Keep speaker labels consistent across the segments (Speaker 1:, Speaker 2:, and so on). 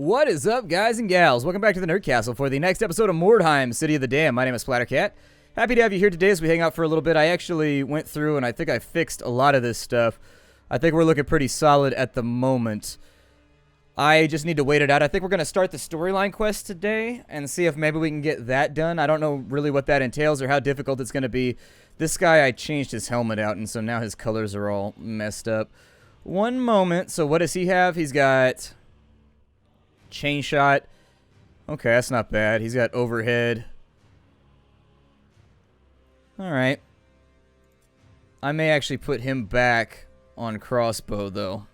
Speaker 1: What is up, guys and gals? Welcome back to the Nerd Castle for the next episode of Mordheim, City of the Damned. My name is Splattercat. Happy to have you here today as we hang out for a little bit. I actually went through and I think I fixed a lot of this stuff. I think we're looking pretty solid at the moment. I just need to wait it out. I think we're going to start the storyline quest today and see if maybe we can get that done. I don't know really what that entails or how difficult it's going to be. This guy, I changed his helmet out, and so now his colors are all messed up. One moment. So what does he have? He's got chain shot. Okay, that's not bad. He's got overhead. Alright. I may actually put him back on crossbow, though.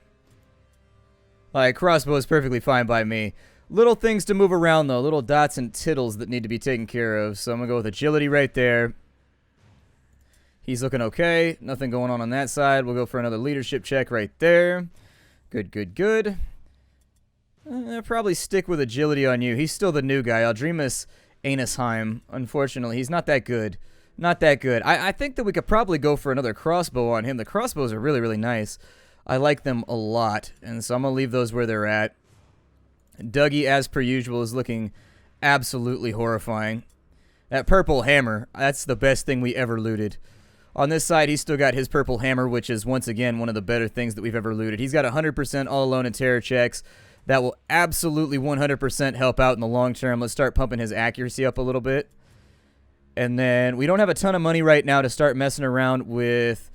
Speaker 1: Like, crossbow is perfectly fine by me. Little things to move around, though. Little dots and tittles that need to be taken care of. So I'm going to go with agility right there. He's looking okay. Nothing going on that side. We'll go for another leadership check right there. Good, good, good. I'll probably stick with agility on you. He's still the new guy. Aldrimus Anusheim. Unfortunately, he's not that good. Not that good. I think that we could probably go for another crossbow on him. The crossbows are really, really nice. I like them a lot. And so I'm going to leave those where they're at. Dougie, as per usual, is looking absolutely horrifying. That purple hammer, that's the best thing we ever looted. On this side, he's still got his purple hammer, which is, once again, one of the better things that we've ever looted. He's got 100% all alone in terror checks. That will absolutely 100% help out in the long term. Let's start pumping his accuracy up a little bit. And then we don't have a ton of money right now to start messing around with.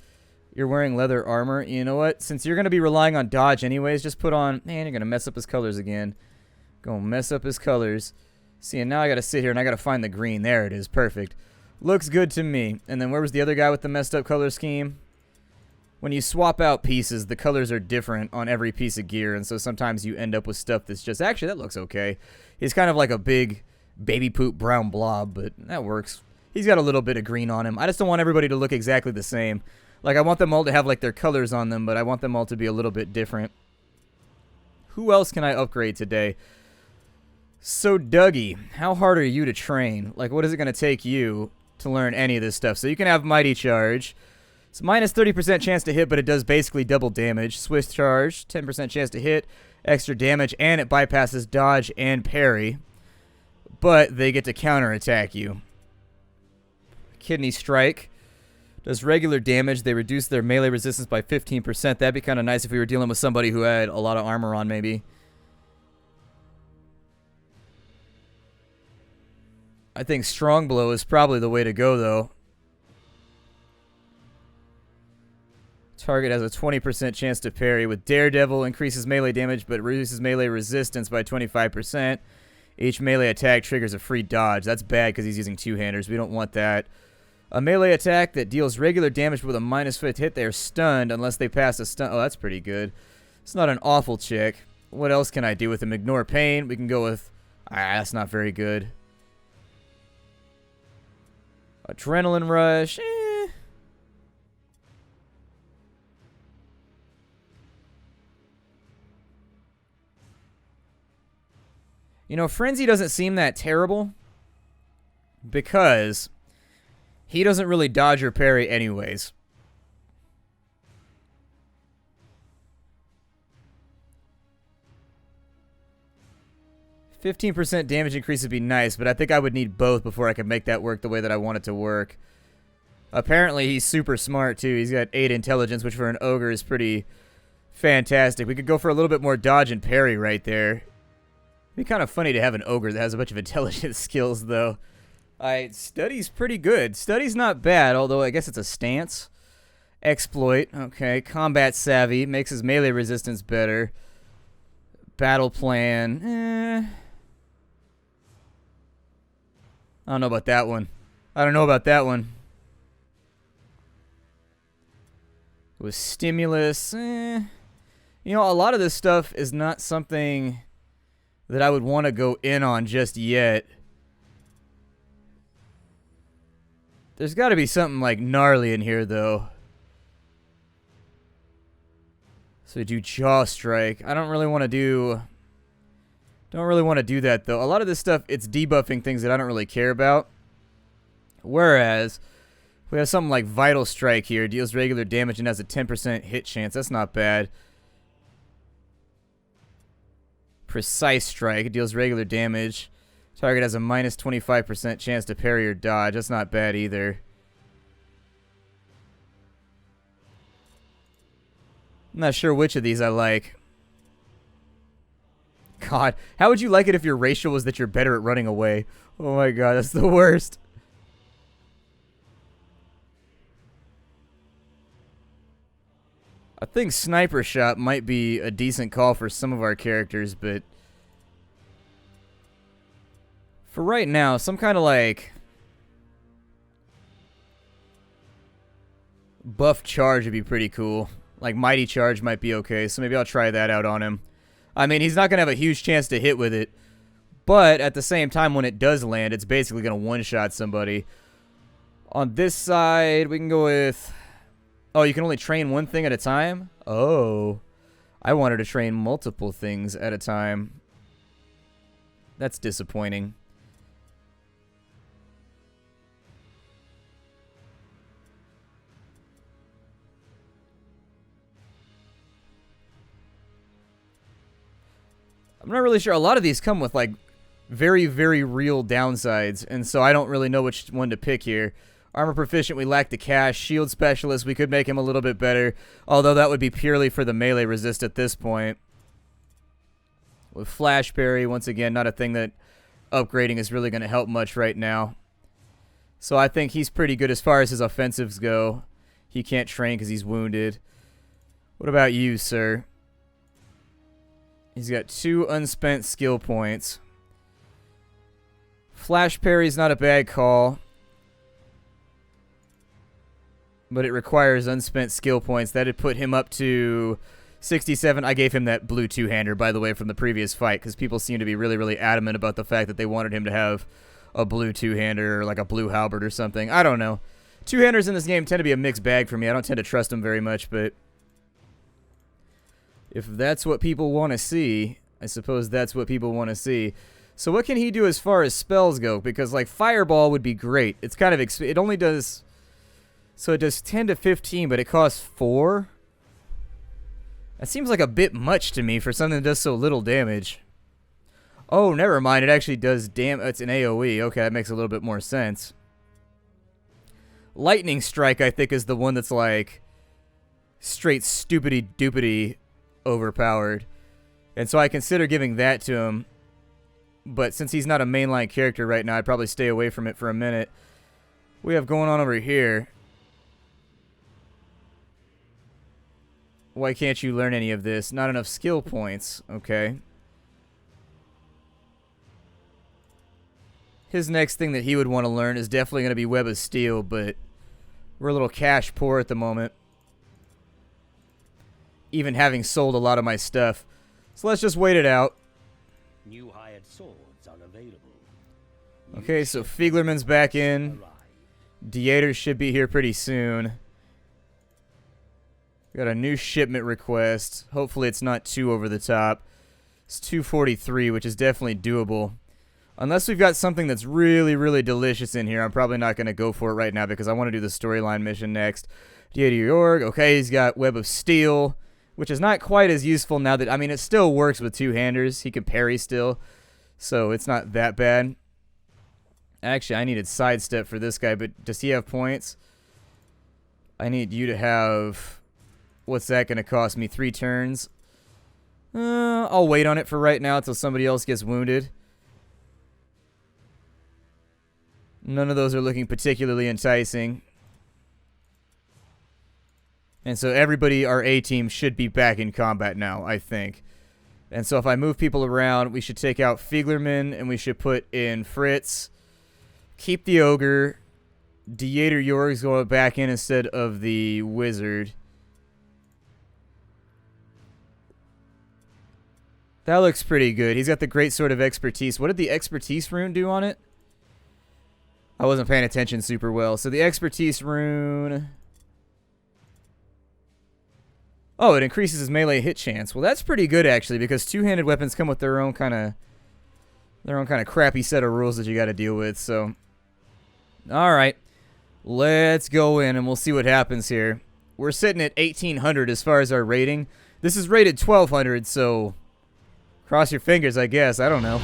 Speaker 1: You're wearing leather armor. You know what? Since you're going to be relying on dodge anyways, just put on. Man, you're going to mess up his colors again. Gonna mess up his colors. See, and now I got to sit here and I got to find the green. There it is. Perfect. Looks good to me. And then where was the other guy with the messed up color scheme? When you swap out pieces, the colors are different on every piece of gear, and so sometimes you end up with stuff that's just, actually, that looks okay. He's kind of like a big baby poop brown blob, but that works. He's got a little bit of green on him. I just don't want everybody to look exactly the same. Like, I want them all to have, like, their colors on them, but I want them all to be a little bit different. Who else can I upgrade today? So, Dougie, how hard are you to train? Like, what is it going to take you to learn any of this stuff? So you can have Mighty Charge. It's minus 30% chance to hit, but it does basically double damage. Swift Charge, 10% chance to hit, extra damage, and it bypasses dodge and parry. But they get to counterattack you. Kidney Strike does regular damage. They reduce their melee resistance by 15%. That'd be kind of nice if we were dealing with somebody who had a lot of armor on, maybe. I think Strong Blow is probably the way to go, though. Target has a 20% chance to parry. With Daredevil, increases melee damage but reduces melee resistance by 25%. Each melee attack triggers a free dodge. That's bad because he's using two-handers. We don't want that. A melee attack that deals regular damage with a minus 5 hit. They are stunned unless they pass a stun. Oh, that's pretty good. It's not an awful check. What else can I do with him? Ignore pain. We can go with... that's not very good. Adrenaline Rush. You know, Frenzy doesn't seem that terrible because he doesn't really dodge or parry anyways. %15 damage increase would be nice, but I think I would need both before I could make that work the way that I want it to work. Apparently, he's super smart, too. He's got 8 intelligence, which for an ogre is pretty fantastic. We could go for a little bit more dodge and parry right there. It'd be kind of funny to have an ogre that has a bunch of intelligence skills, though. Study's pretty good. Study's not bad, although I guess it's a stance. Exploit, okay. Combat Savvy, makes his melee resistance better. Battle Plan, I don't know about that one. I don't know about that one. With Stimulus, You know, a lot of this stuff is not something that I would want to go in on just yet. There's got to be something like gnarly in here, though. So we do Jaw Strike. I don't really want to do... Don't really want to do that, though. A lot of this stuff, it's debuffing things that I don't really care about. Whereas, we have something like Vital Strike here. Deals regular damage and has a 10% hit chance. That's not bad. Precise strike. It deals regular damage. Target has a minus 25% chance to parry or dodge. That's not bad either. I'm not sure which of these I like. God, how would you like it if your racial was that you're better at running away? Oh my god, that's the worst. I think Sniper Shot might be a decent call for some of our characters, but for right now, some kind of like buff charge would be pretty cool. Like Mighty Charge might be okay, so maybe I'll try that out on him. I mean, he's not going to have a huge chance to hit with it, but at the same time, when it does land, it's basically going to one-shot somebody. On this side, we can go with... Oh, you can only train one thing at a time? Oh. I wanted to train multiple things at a time. That's disappointing. I'm not really sure. A lot of these come with, like, very, very real downsides, and so I don't really know which one to pick here. Armor Proficient, we lack the cash. Shield Specialist, we could make him a little bit better, although that would be purely for the melee resist at this point. With Flash Parry, once again, not a thing that upgrading is really going to help much right now. So I think he's pretty good as far as his offensives go. He can't train because he's wounded. What about you, sir? He's got 2 unspent skill points. Flash Parry's not a bad call, but it requires unspent skill points. That'd put him up to 67. I gave him that blue two-hander, by the way, from the previous fight, because people seem to be really, really adamant about the fact that they wanted him to have a blue two-hander or like a blue halberd or something. I don't know. Two-handers in this game tend to be a mixed bag for me. I don't tend to trust them very much, but if that's what people want to see, I suppose that's what people want to see. So what can he do as far as spells go? Because, like, Fireball would be great. It's kind of... it only does... So it does 10 to 15, but it costs 4? That seems like a bit much to me for something that does so little damage. Oh, never mind. It actually does it's an AoE. Okay, that makes a little bit more sense. Lightning Strike, I think, is the one that's, like, straight stupidity-doopity overpowered. And so I consider giving that to him. But since he's not a mainline character right now, I'd probably stay away from it for a minute. What we have going on over here? Why can't you learn any of this? Not enough skill points. Okay. His next thing that he would want to learn is definitely going to be Web of Steel, but we're a little cash poor at the moment, even having sold a lot of my stuff. So let's just wait it out.
Speaker 2: New hired swords are available.
Speaker 1: Okay, so Fieglerman's back in. Dieter should be here pretty soon. Got a new shipment request. Hopefully it's not too over the top. It's 243, which is definitely doable. Unless we've got something that's really, really delicious in here, I'm probably not going to go for it right now because I want to do the storyline mission next. Dieter Jorg. Okay, he's got Web of Steel, which is not quite as useful now that... I mean, it still works with two-handers. He can parry still, so it's not that bad. Actually, I needed Sidestep for this guy, but does he have points? I need you to have... What's that going to cost me? 3 turns? I'll wait on it for right now until somebody else gets wounded. None of those are looking particularly enticing. And so everybody, our A-team, should be back in combat now, I think. And so if I move people around, we should take out Fieglerman, and we should put in Fritz. Keep the Ogre. Dieter Jorg's going back in instead of the Wizard. That looks pretty good. He's got the Great Sword of Expertise. What did the Expertise rune do on it? I wasn't paying attention super well. So the Expertise rune... Oh, it increases his melee hit chance. Well, that's pretty good, actually, because two-handed weapons come with their own kind of crappy set of rules that you got to deal with, so... Alright. Let's go in, and we'll see what happens here. We're sitting at 1,800 as far as our rating. This is rated 1,200, so... Cross your fingers, I guess. I don't know.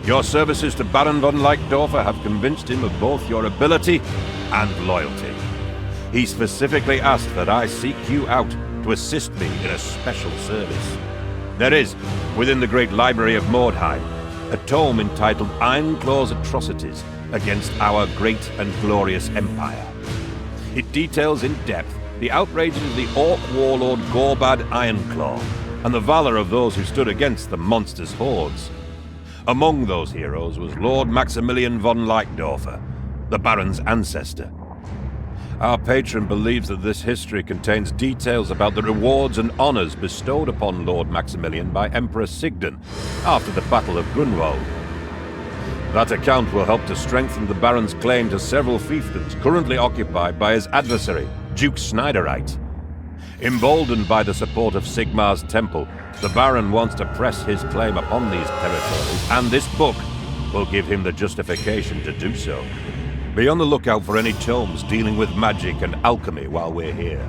Speaker 3: Your services to Baron von Lyckdorfer have convinced him of both your ability and loyalty. He specifically asked that I seek you out to assist me in a special service. There is, within the great library of Mordheim, a tome entitled Ironclaw's Atrocities against our great and glorious empire. It details in depth the outrages of the Orc warlord Gorbad Ironclaw and the valor of those who stood against the monster's hordes. Among those heroes was Lord Maximilian von Lyckdorfer, the Baron's ancestor. Our patron believes that this history contains details about the rewards and honors bestowed upon Lord Maximilian by Emperor Sigden after the Battle of Grunwald. That account will help to strengthen the Baron's claim to several fiefdoms currently occupied by his adversary, Duke Snyderite. Emboldened by the support of Sigmar's temple, the Baron wants to press his claim upon these territories, and this book will give him the justification to do so. Be on the lookout for any tomes dealing with magic and alchemy while we're here.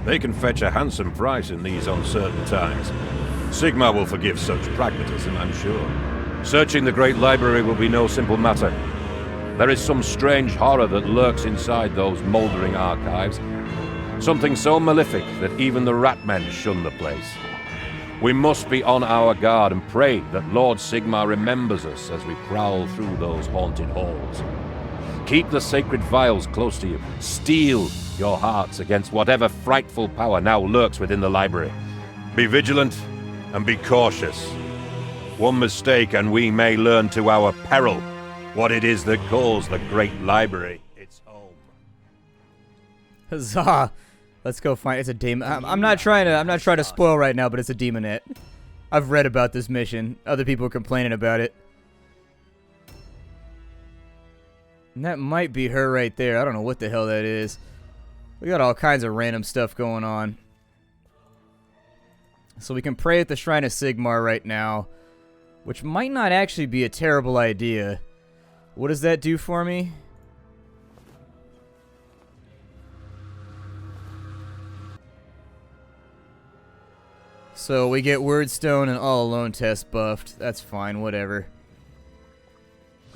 Speaker 3: They can fetch a handsome price in these uncertain times. Sigmar will forgive such pragmatism, I'm sure. Searching the Great Library will be no simple matter. There is some strange horror that lurks inside those mouldering archives. Something so malefic that even the Ratmen shun the place. We must be on our guard and pray that Lord Sigmar remembers us as we prowl through those haunted halls. Keep the sacred vials close to you. Steel your hearts against whatever frightful power now lurks within the library. Be vigilant and be cautious. One mistake and we may learn to our peril what it is that calls the Great Library its home.
Speaker 1: Huzzah! Let's go find. It's a demon. I'm not trying to spoil right now, but it's a demonette. I've read about this mission. Other people are complaining about it. And that might be her right there. I don't know what the hell that is. We got all kinds of random stuff going on. So we can pray at the Shrine of Sigmar right now, which might not actually be a terrible idea. What does that do for me? So we get Wordstone and All Alone test buffed. That's fine, whatever.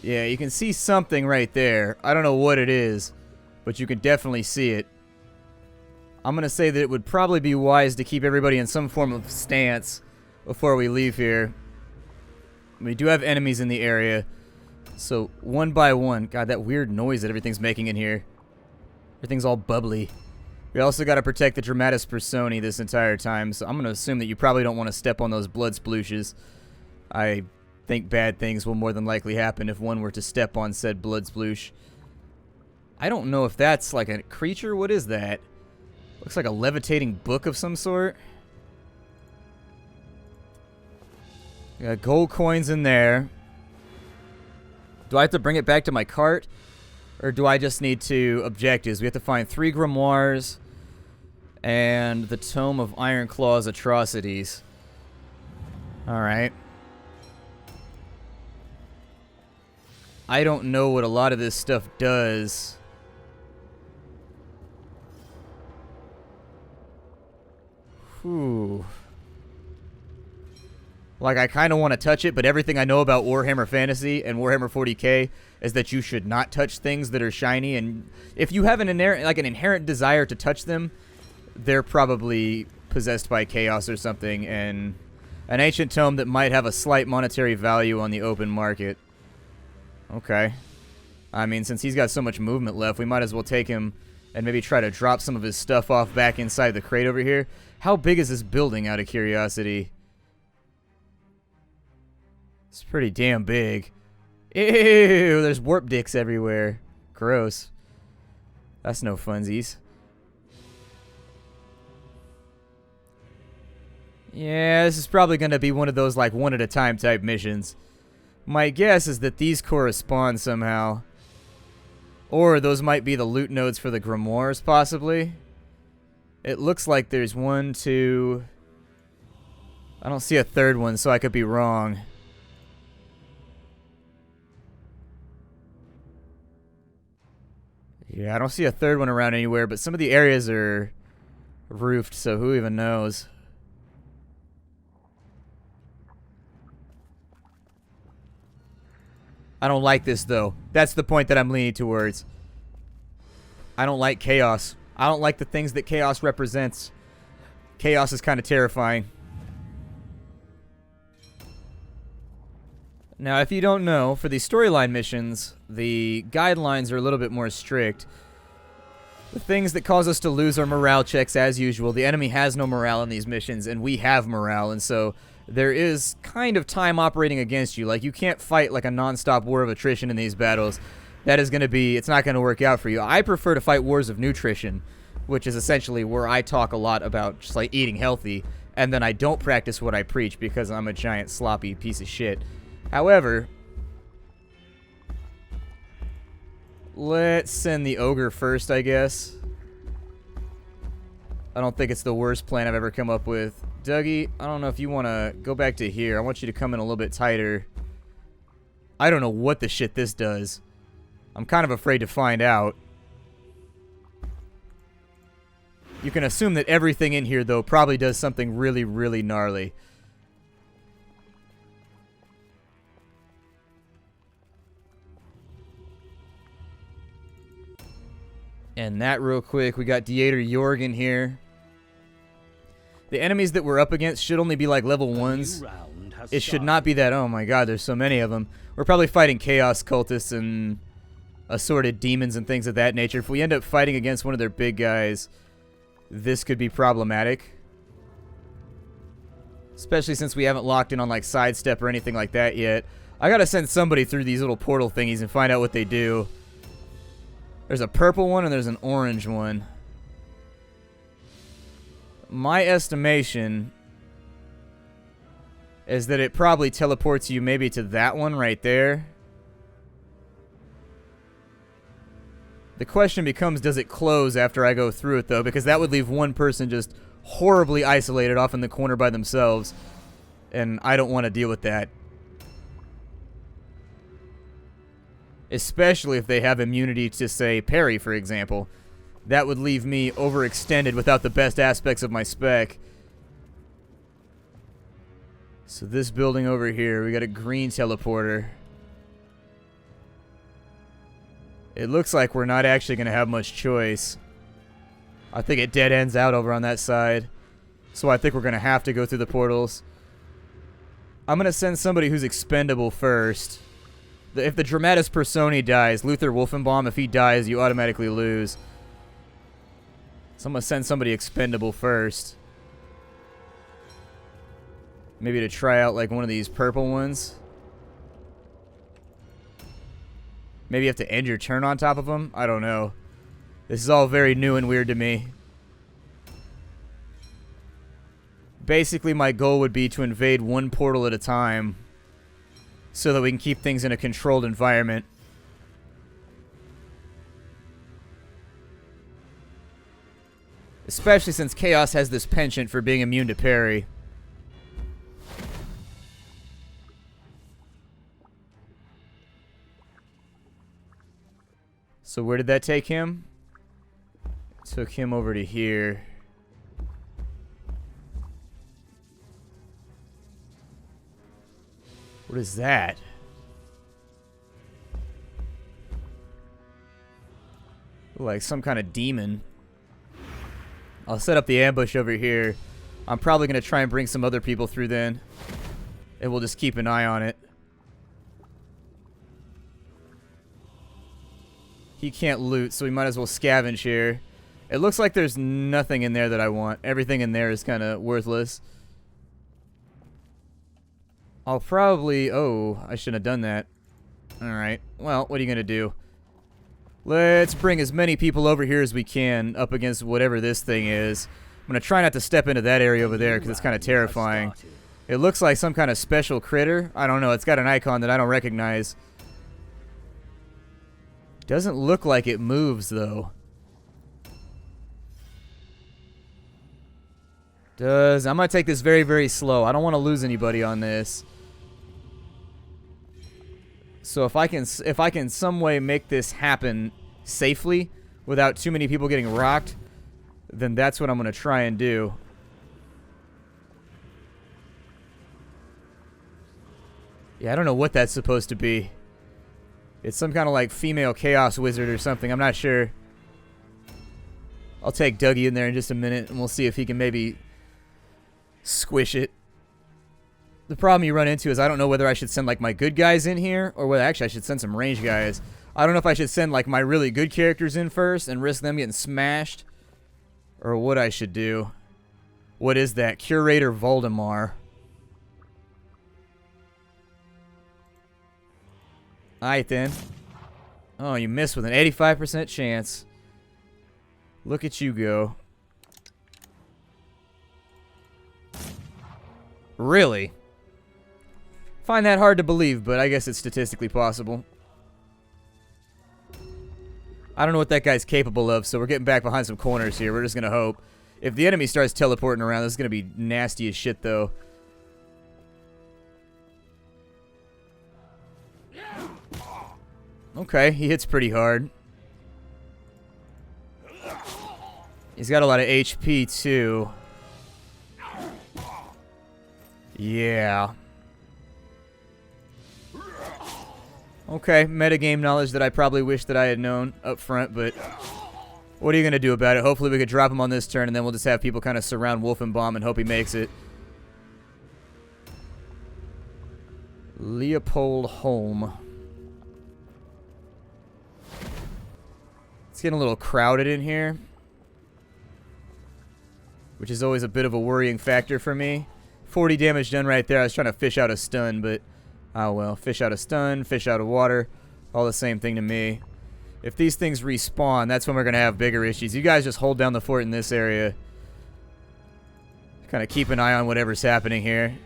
Speaker 1: Yeah, you can see something right there. I don't know what it is, but you can definitely see it. I'm going to say that it would probably be wise to keep everybody in some form of stance before we leave here. We do have enemies in the area, so one by one. God, that weird noise that everything's making in here. Everything's all bubbly. We also got to protect the Dramatis Personae this entire time, so I'm going to assume that you probably don't want to step on those blood splooshes. I think bad things will more than likely happen if one were to step on said blood sploosh. I don't know if that's like a creature. What is that? Looks like a levitating book of some sort. Got gold coins in there. Do I have to bring it back to my cart? Or do I just need to objectives? We have to find 3 grimoires and the Tome of Ironclaw's Atrocities. Alright. I don't know what a lot of this stuff does. Whew. Like, I kind of want to touch it, but everything I know about Warhammer Fantasy and Warhammer 40k is that you should not touch things that are shiny, and if you have an inherent desire to touch them, they're probably possessed by chaos or something, and an ancient tome that might have a slight monetary value on the open market. Okay. I mean, since he's got so much movement left, we might as well take him and maybe try to drop some of his stuff off back inside the crate over here. How big is this building, out of curiosity? It's pretty damn big. Ew, there's warp dicks everywhere. Gross. That's no funsies. Yeah, this is probably going to be one of those, like, one-at-a-time type missions. My guess is that these correspond somehow. Or those might be the loot nodes for the grimoires, possibly. It looks like there's 1, 2... I don't see a third one, so I could be wrong. Yeah, I don't see a third one around anywhere, but some of the areas are roofed, so who even knows? I don't like this, though. That's the point that I'm leaning towards. I don't like chaos. I don't like the things that chaos represents. Chaos is kind of terrifying. Now, if you don't know, for these storyline missions, the guidelines are a little bit more strict. The things that cause us to lose are morale checks, as usual. The enemy has no morale in these missions, and we have morale, and so there is kind of time operating against you. Like, you can't fight like a non-stop war of attrition in these battles. That is going to be, it's not going to work out for you. I prefer to fight wars of nutrition, which is essentially where I talk a lot about just like eating healthy, and then I don't practice what I preach because I'm a giant sloppy piece of shit. However, let's send the ogre first, I guess. I don't think it's the worst plan I've ever come up with. Dougie, I don't know if you want to go back to here. I want you to come in a little bit tighter. I don't know what the shit this does. I'm kind of afraid to find out. You can assume that everything in here, though, probably does something really, really gnarly. And that real quick, we got Dieter Jorgen here. The enemies that we're up against should only be like level 1s. It should not be that, oh my god, there's so many of them. We're probably fighting chaos cultists and assorted demons and things of that nature. If we end up fighting against one of their big guys, this could be problematic. Especially since we haven't locked in on like sidestep or anything like that yet. I gotta send somebody through these little portal thingies and find out what they do. There's a purple one and there's an orange one. My estimation is that it probably teleports you maybe to that one right there. The question becomes, does it close after I go through it, though? Because that would leave one person just horribly isolated off in the corner by themselves. And I don't want to deal with that. Especially if they have immunity to, say, parry, for example. That would leave me overextended without the best aspects of my spec. So this building over here, we got a green teleporter. It looks like we're not actually going to have much choice. I think it dead ends out over on that side. So I think we're going to have to go through the portals. I'm going to send somebody who's expendable first. If the Dramatis Personae dies, Luther Wolfenbaum, if he dies, you automatically lose. So I'm going to send somebody expendable first. Maybe to try out like one of these purple ones. Maybe you have to end your turn on top of them? I don't know. This is all very new and weird to me. Basically, my goal would be to invade one portal at a time so that we can keep things in a controlled environment. Especially since Chaos has this penchant for being immune to parry. So where did that take him? It took him over to here. What is that? Like some kind of demon. I'll set up the ambush over here. I'm probably going to try and bring some other people through then. And we'll just keep an eye on it. He can't loot, so we might as well scavenge here. It looks like there's nothing in there that I want. Everything in there is kind of worthless. I'll probably... Oh, I shouldn't have done that. Alright. Well, what are you going to do? Let's bring as many people over here as we can up against whatever this thing is. I'm going to try not to step into that area over there because it's kind of terrifying. It looks like some kind of special critter. I don't know. It's got an icon that I don't recognize. Doesn't look like it moves, though. I'm going to take this very, very slow. I don't want to lose anybody on this. So if I can some way make this happen safely without too many people getting rocked, then that's what I'm going to try and do. Yeah, I don't know what that's supposed to be. It's some kind of like female chaos wizard or something. I'm not sure. I'll take Dougie in there in just a minute, and we'll see if he can maybe squish it. The problem you run into is I don't know whether I should send like my good guys in here, or whether actually I should send some range guys. I don't know if I should send like my really good characters in first and risk them getting smashed, or what I should do. What is that? Curator Voldemar. Alright then. Oh, you missed with an 85% chance. Look at you go. Really? Find that hard to believe, but I guess it's statistically possible. I don't know what that guy's capable of, so we're getting back behind some corners here. We're just going to hope. If the enemy starts teleporting around, this is going to be nasty as shit, though. Okay, he hits pretty hard. He's got a lot of HP, too. Yeah. Okay, metagame knowledge that I probably wish that I had known up front, but what are you going to do about it? Hopefully we could drop him on this turn, and then we'll just have people kind of surround Wolf and Bomb and hope he makes it. Leopold Holm. It's getting a little crowded in here, which is always a bit of a worrying factor for me. 40 damage done right there. I was trying to fish out a stun, but oh well. Fish out a stun, fish out of water. All the same thing to me. If these things respawn, that's when we're going to have bigger issues. You guys just hold down the fort in this area. Kind of keep an eye on whatever's happening here.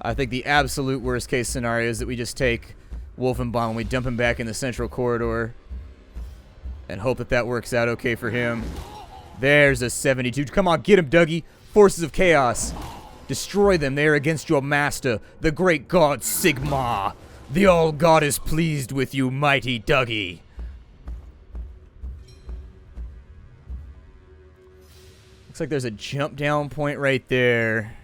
Speaker 1: I think the absolute worst case scenario is that we just take Wolfenbaum and we dump him back in the central corridor and hope that that works out okay for him. There's a 72. Come on, get him, Dougie. Forces of Chaos. Destroy them. They are against your master, the great god Sigma. The all-god is pleased with you, mighty Dougie. Looks like there's a jump down point right there.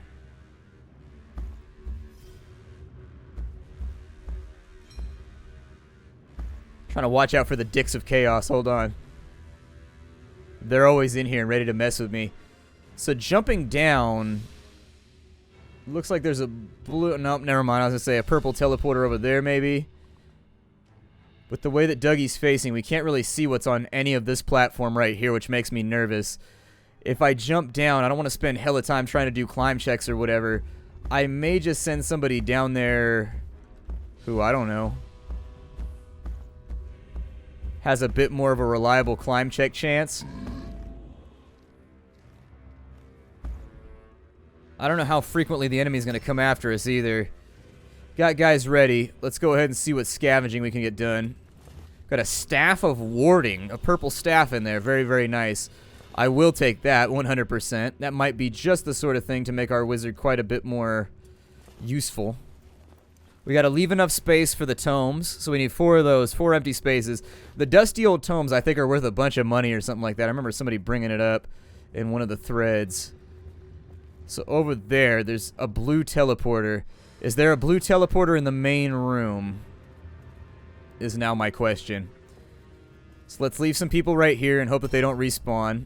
Speaker 1: Trying to watch out for the dicks of chaos. Hold on. They're always in here and ready to mess with me. So jumping down. Looks like there's a blue. Nope, never mind. I was going to say a purple teleporter over there maybe. With the way that Dougie's facing, we can't really see what's on any of this platform right here, which makes me nervous. If I jump down, I don't want to spend hella time trying to do climb checks or whatever. I may just send somebody down there who, I don't know, has a bit more of a reliable climb check chance. I don't know how frequently the enemy's going to come after us either. Got guys ready. Let's go ahead and see what scavenging we can get done. Got a staff of warding, a purple staff in there. Very, very nice. I will take that 100%. That might be just the sort of thing to make our wizard quite a bit more useful. We got to leave enough space for the tomes, so we need 4 of those, 4 empty spaces. The dusty old tomes, I think, are worth a bunch of money or something like that. I remember somebody bringing it up in one of the threads. So over there, there's a blue teleporter. Is there a blue teleporter in the main room? Is now my question. So let's leave some people right here and hope that they don't respawn.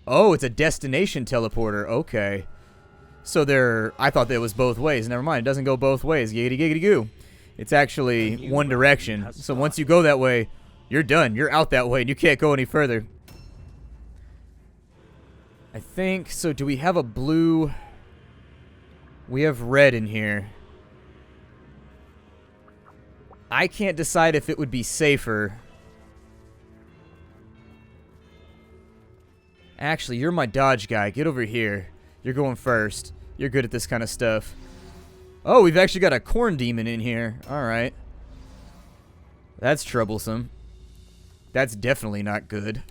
Speaker 1: Oh, it's a destination teleporter. Okay. So there, I thought that was both ways. Never mind, it doesn't go both ways. Giggity giggity goo. It's actually one direction. So once you go that way, you're done. You're out that way and you can't go any further. I think, so do we have a blue? We have red in here. I can't decide if it would be safer. Actually, you're my dodge guy. Get over here. You're going first. You're good at this kind of stuff. Oh, we've actually got a corn demon in here. Alright. That's troublesome. That's definitely not good.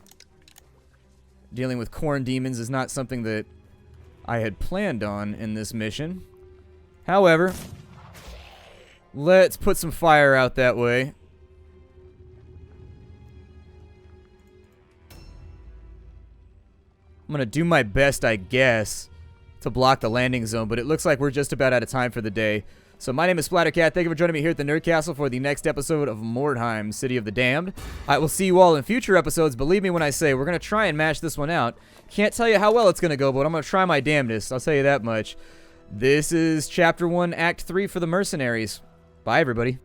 Speaker 1: Dealing with corn demons is not something that I had planned on in this mission. However, Let's put some fire out that way. I'm gonna do my best, I guess, to block the landing zone, but it looks like we're just about out of time for the day. So my name is Splattercat. Thank you for joining me here at the Nerd Castle for the next episode of Mordheim, City of the Damned. I will see you all in future episodes. Believe me when I say we're gonna try and mash this one out. Can't tell you how well it's gonna go, but I'm gonna try my damnedest. I'll tell you that much. This is Chapter 1, Act 3 for the Mercenaries. Bye, everybody.